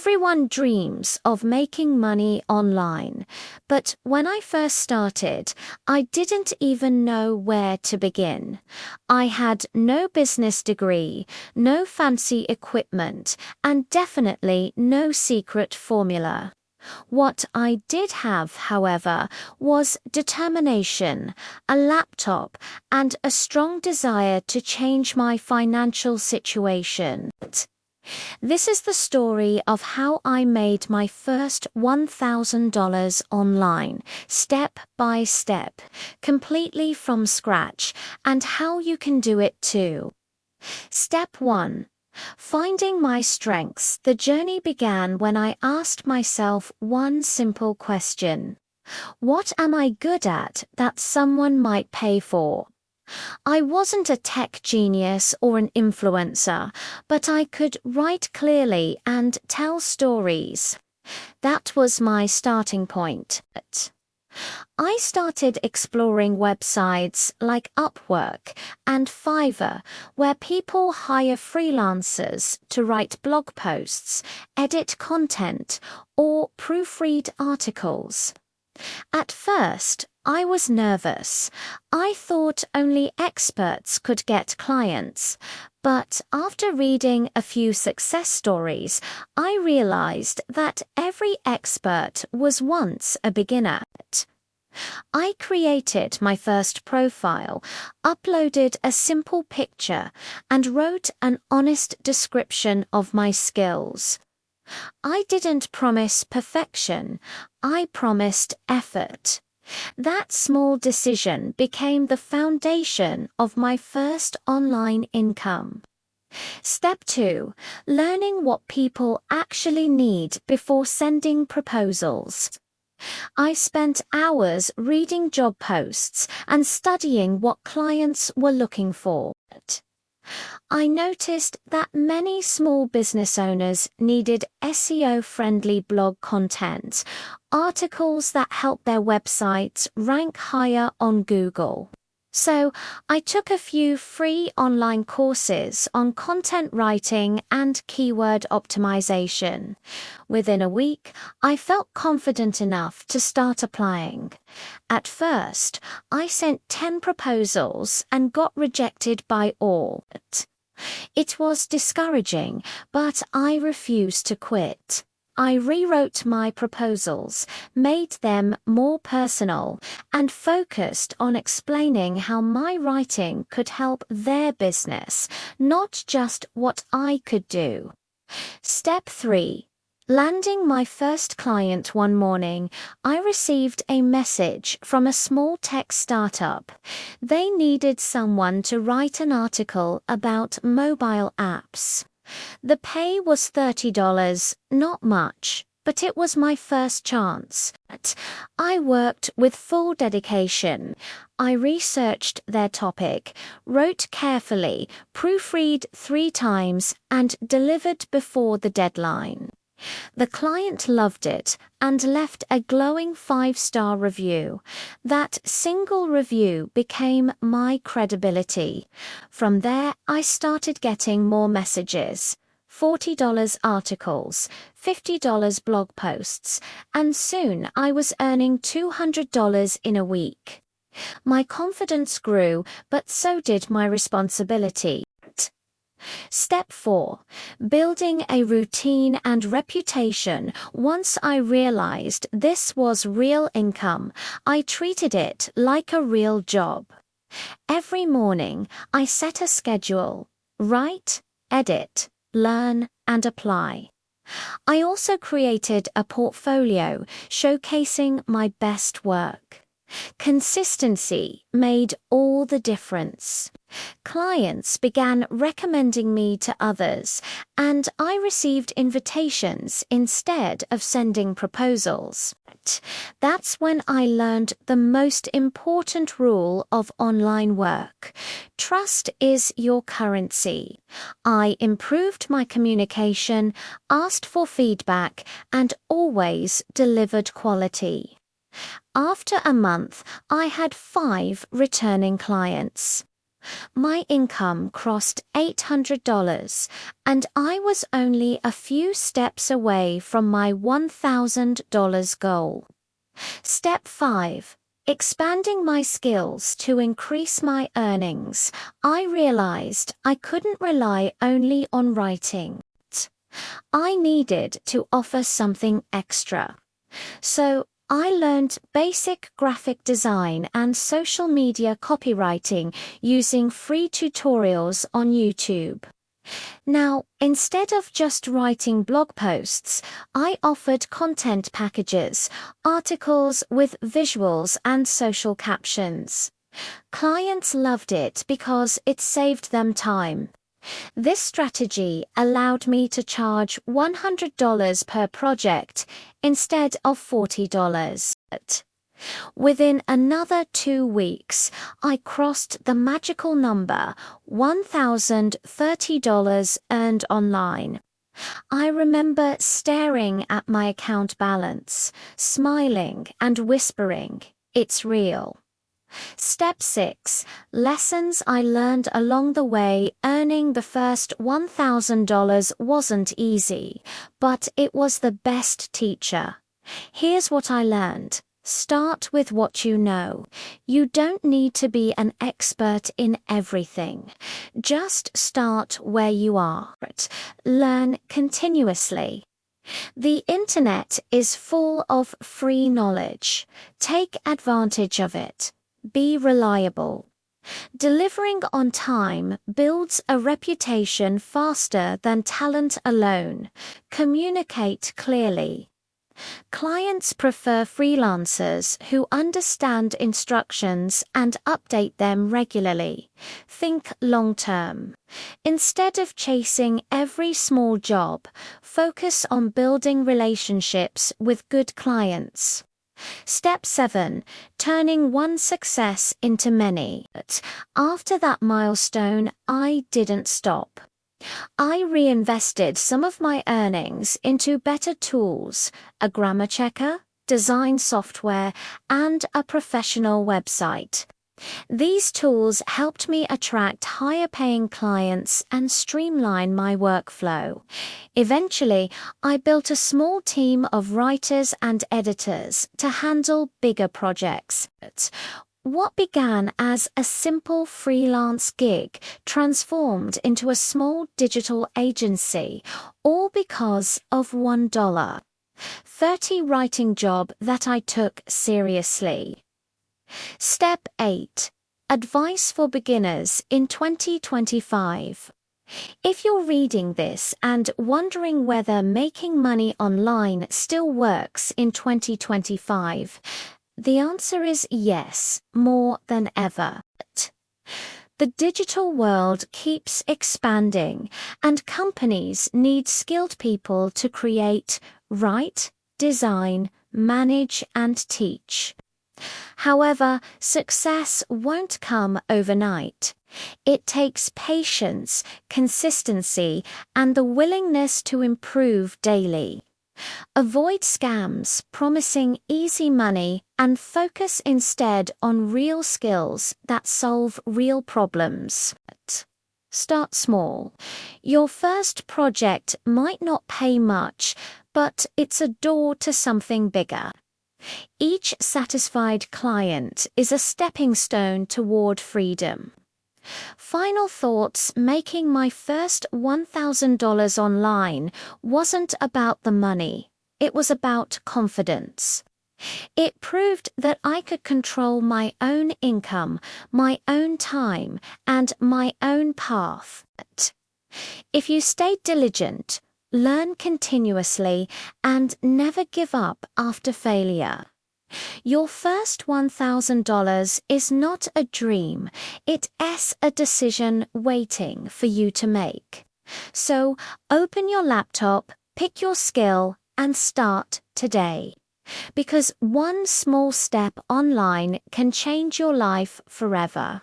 Everyone dreams of making money online, but when I first started, I didn't even know where to begin. I had no business degree, no fancy equipment, and definitely no secret formula. What I did have, however, was determination, a laptop, and a strong desire to change my financial situation. This is the story of how I made my first $1,000 online, step by step, completely from scratch, and how you can do it too. Step 1. Finding my strengths. The journey began when I asked myself one simple question. What am I good at that someone might pay for? I wasn't a tech genius or an influencer, but I could write clearly and tell stories. That was my starting point. I started exploring websites like Upwork and Fiverr, where people hire freelancers to write blog posts, edit content, or proofread articles. At first, I was nervous. I thought only experts could get clients. But after reading a few success stories, I realized that every expert was once a beginner. I created my first profile, uploaded a simple picture, and wrote an honest description of my skills. I didn't promise perfection, I promised effort. That small decision became the foundation of my first online income. Step 2. Learning what people actually need before sending proposals. I spent hours reading job posts and studying what clients were looking for. I noticed that many small business owners needed SEO-friendly blog content, articles that help their websites rank higher on Google. So, I took a few free online courses on content writing and keyword optimization. Within a week, I felt confident enough to start applying. At first, I sent 10 proposals and got rejected by all. It was discouraging, but I refused to quit. I rewrote my proposals, made them more personal, and focused on explaining how my writing could help their business, not just what I could do. Step 3. Landing my first client one morning, I received a message from a small tech startup. They needed someone to write an article about mobile apps. The pay was $30, not much, but it was my first chance. I worked with full dedication. I researched their topic, wrote carefully, proofread 3 times, and delivered before the deadline. The client loved it and left a glowing 5-star review. That single review became my credibility. From there, I started getting more messages. $40 articles, $50 blog posts, and soon I was earning $200 in a week. My confidence grew, but so did my responsibility. Step 4. Building a routine and reputation. Once I realized this was real income, I treated it like a real job. Every morning, I set a schedule. Write, edit, learn, and apply. I also created a portfolio showcasing my best work. Consistency made all the difference. Clients began recommending me to others, and I received invitations instead of sending proposals. That's when I learned the most important rule of online work. Trust is your currency. I improved my communication, asked for feedback, and always delivered quality. After a month, I had 5 returning clients. My income crossed $800, and I was only a few steps away from my $1,000 goal. Step 5. Expanding my skills to increase my earnings. I realized I couldn't rely only on writing. I needed to offer something extra. So I learned basic graphic design and social media copywriting using free tutorials on YouTube. Now, instead of just writing blog posts, I offered content packages, articles with visuals and social captions. Clients loved it because it saved them time. This strategy allowed me to charge $100 per project instead of $40. Within another 2 weeks, I crossed the magical number, $1,030 earned online. I remember staring at my account balance, smiling and whispering, "It's real." Step 6. Lessons I learned along the way. Earning the first $1,000 wasn't easy, but it was the best teacher. Here's what I learned. Start with what you know. You don't need to be an expert in everything. Just start where you are. Learn continuously. The internet is full of free knowledge. Take advantage of it. Be reliable. Delivering on time builds a reputation faster than talent alone. Communicate clearly. Clients prefer freelancers who understand instructions and update them regularly. Think long-term. Instead of chasing every small job, focus on building relationships with good clients. Step 7. Turning one success into many. After that milestone, I didn't stop. I reinvested some of my earnings into better tools, a grammar checker, design software, and a professional website. These tools helped me attract higher-paying clients and streamline my workflow. Eventually, I built a small team of writers and editors to handle bigger projects. What began as a simple freelance gig transformed into a small digital agency, all because of $1.30 writing job that I took seriously. Step 8. Advice for beginners in 2025. If you're reading this and wondering whether making money online still works in 2025, the answer is yes, more than ever. The digital world keeps expanding, and companies need skilled people to create, write, design, manage, and teach. However, success won't come overnight. It takes patience, consistency, and the willingness to improve daily. Avoid scams promising easy money and focus instead on real skills that solve real problems. Start small. Your first project might not pay much, but it's a door to something bigger. Each satisfied client is a stepping stone toward freedom. Final thoughts. Making my first $1,000 online wasn't about the money. It was about confidence. It proved that I could control my own income, my own time, and my own path. If you stay diligent, learn continuously, and never give up after failure. Your first $1,000 is not a dream, it is a decision waiting for you to make. So open your laptop, pick your skill, and start today. Because one small step online can change your life forever.